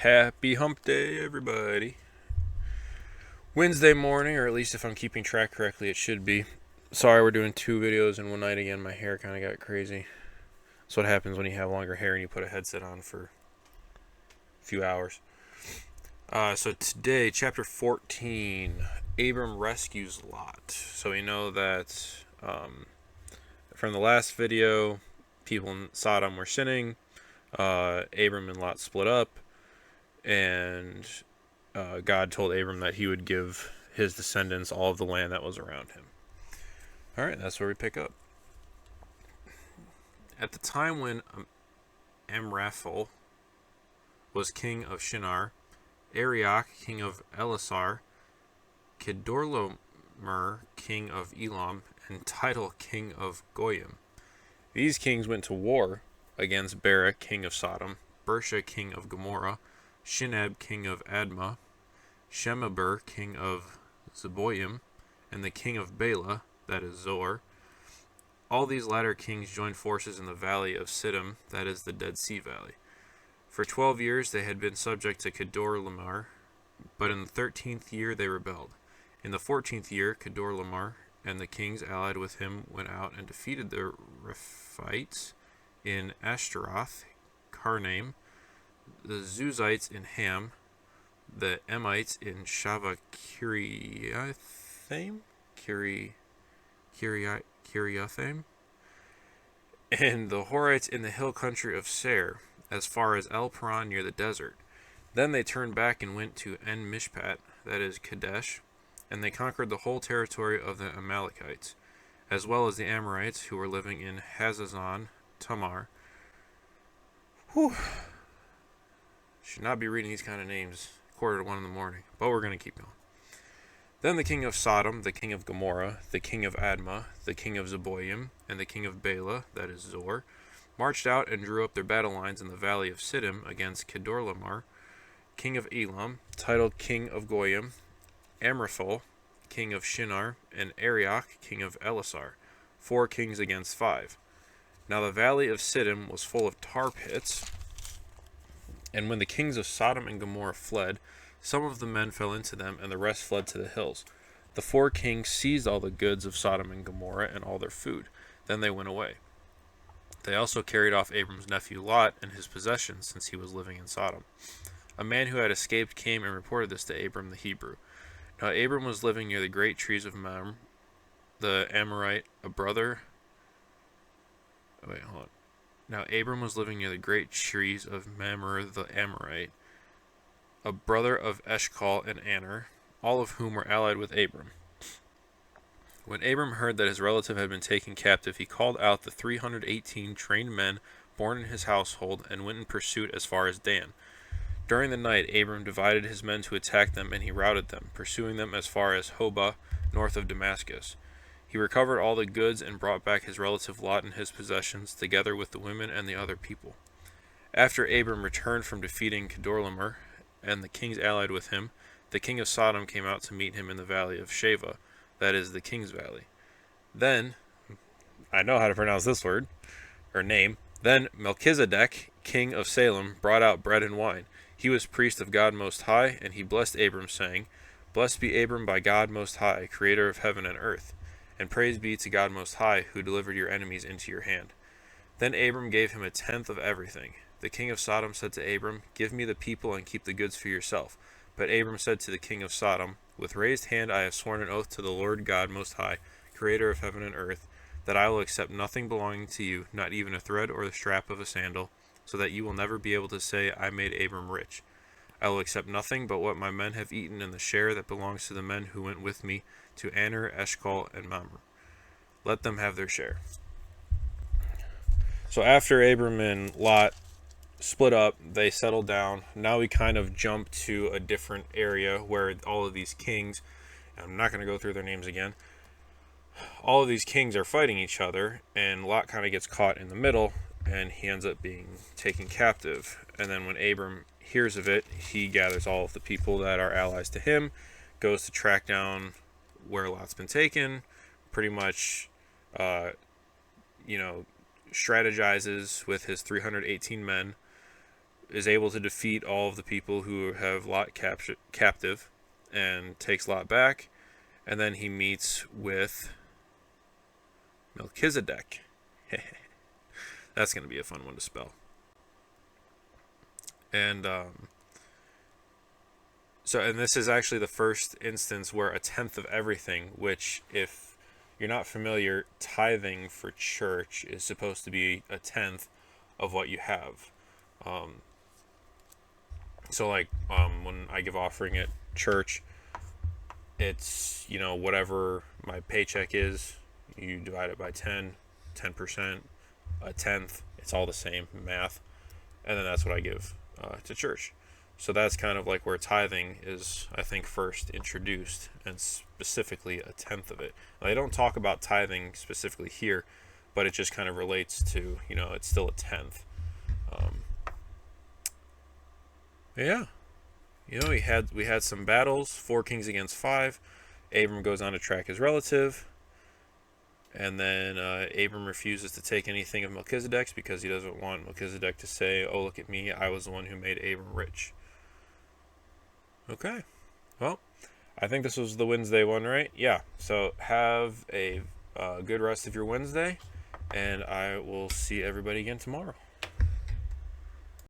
Happy hump day, everybody. Wednesday morning, or at least if I'm keeping track correctly, it should be. Sorry, we're doing two videos in one night again. My hair kind of got crazy. That's what happens when you have longer hair and you put a headset on for a few hours. So today, chapter 14, Abram Rescues Lot. So we know that from the last video, people in Sodom were sinning. Abram and Lot split up, and God told Abram that he would give his descendants all of the land that was around him. All right, that's where we pick up. At the time when Amraphel was king of Shinar, Arioch, king of Elasar, Kedorlaomer, king of Elam, and Tidal, king of Goyim. These kings went to war against Bera, king of Sodom, Bersha, king of Gomorrah, Shinab, king of Admah, Shemeber, king of Zeboim, and the king of Bela, that is Zoar. All these latter kings joined forces in the valley of Siddim, that is the Dead Sea Valley. For 12 years they had been subject to Kedorlaomer, but in the 13th year they rebelled. In the 14th year, Kedorlaomer and the kings allied with him went out and defeated the Rephites in Ashtaroth, Karnaim, the Zuzites in Ham, the Emites in Shava Kiriathaim, Kiriathaim, and the Horites in the hill country of Seir, as far as El Paran near the desert. Then they turned back and went to En Mishpat, that is Kadesh, and they conquered the whole territory of the Amalekites, as well as the Amorites who were living in Hazazon Tamar. Whew. Should not be reading these kind of names 1:45 in the morning, but we're going to keep going. Then the king of Sodom, the king of Gomorrah, the king of Admah, the king of Zeboim, and the king of Bela, that is Zoar, marched out and drew up their battle lines in the valley of Siddim against Kedorlaomer, king of Elam, titled king of Goyim, Amraphel, king of Shinar, and Arioch, king of Elasar, 4 kings against 5. Now the valley of Siddim was full of tar pits, and when the kings of Sodom and Gomorrah fled, some of the men fell into them, and the rest fled to the hills. The 4 kings seized all the goods of Sodom and Gomorrah and all their food. Then they went away. They also carried off Abram's nephew Lot and his possessions, since he was living in Sodom. A man who had escaped came and reported this to Abram the Hebrew. Now Abram was living near the great trees of Mamre, the Amorite, a brother... Now Abram was living near the great trees of Mamre the Amorite, a brother of Eshcol and Aner, all of whom were allied with Abram. When Abram heard that his relative had been taken captive, he called out the 318 trained men born in his household and went in pursuit as far as Dan. During the night, Abram divided his men to attack them, and he routed them, pursuing them as far as Hobah, north of Damascus. He recovered all the goods and brought back his relative Lot and his possessions, together with the women and the other people. After Abram returned from defeating Kedorlaomer and the kings allied with him, the king of Sodom came out to meet him in the valley of Sheva, that is the king's valley. Then, I know how to pronounce this word, or name, then Melchizedek, king of Salem, brought out bread and wine. He was priest of God Most High, and he blessed Abram, saying, Blessed be Abram by God Most High, creator of heaven and earth, and praise be to God Most High, who delivered your enemies into your hand. Then Abram gave him 1/10 of everything. The king of Sodom said to Abram, Give me the people and keep the goods for yourself. But Abram said to the king of Sodom, With raised hand I have sworn an oath to the Lord God Most High, creator of heaven and earth, that I will accept nothing belonging to you, not even a thread or the strap of a sandal, so that you will never be able to say, I made Abram rich. I will accept nothing but what my men have eaten and the share that belongs to the men who went with me to Aner, Eshcol, and Mamre. Let them have their share. So after Abram and Lot split up, they settled down. Now we kind of jump to a different area where all of these kings, I'm not going to go through their names again, all of these kings are fighting each other, and Lot kind of gets caught in the middle, and he ends up being taken captive. And then when Abram hears of it, he gathers all of the people that are allies to him, goes to track down where Lot's been taken, pretty much, strategizes with his 318 men, is able to defeat all of the people who have Lot captive and takes Lot back. And then he meets with Melchizedek. That's going to be a fun one to spell. And and this is actually the first instance where a tenth of everything, which, if you're not familiar, tithing for church is supposed to be a tenth of what you have. When I give offering at church, it's, whatever my paycheck is, you divide it by 10%, a tenth, it's all the same math, and then that's what I give to church. So that's kind of like where tithing is, I think, first introduced, and specifically a tenth of it. Now, they don't talk about tithing specifically here, but it just kind of relates to, it's still a tenth. Yeah. We had some battles, 4 kings against 5. Abram goes on to track his relative. And then Abram refuses to take anything of Melchizedek's because he doesn't want Melchizedek to say, "Oh, look at me, I was the one who made Abram rich." Okay. Well, I think this was the Wednesday one, right? Yeah. So have a good rest of your Wednesday, and I will see everybody again tomorrow.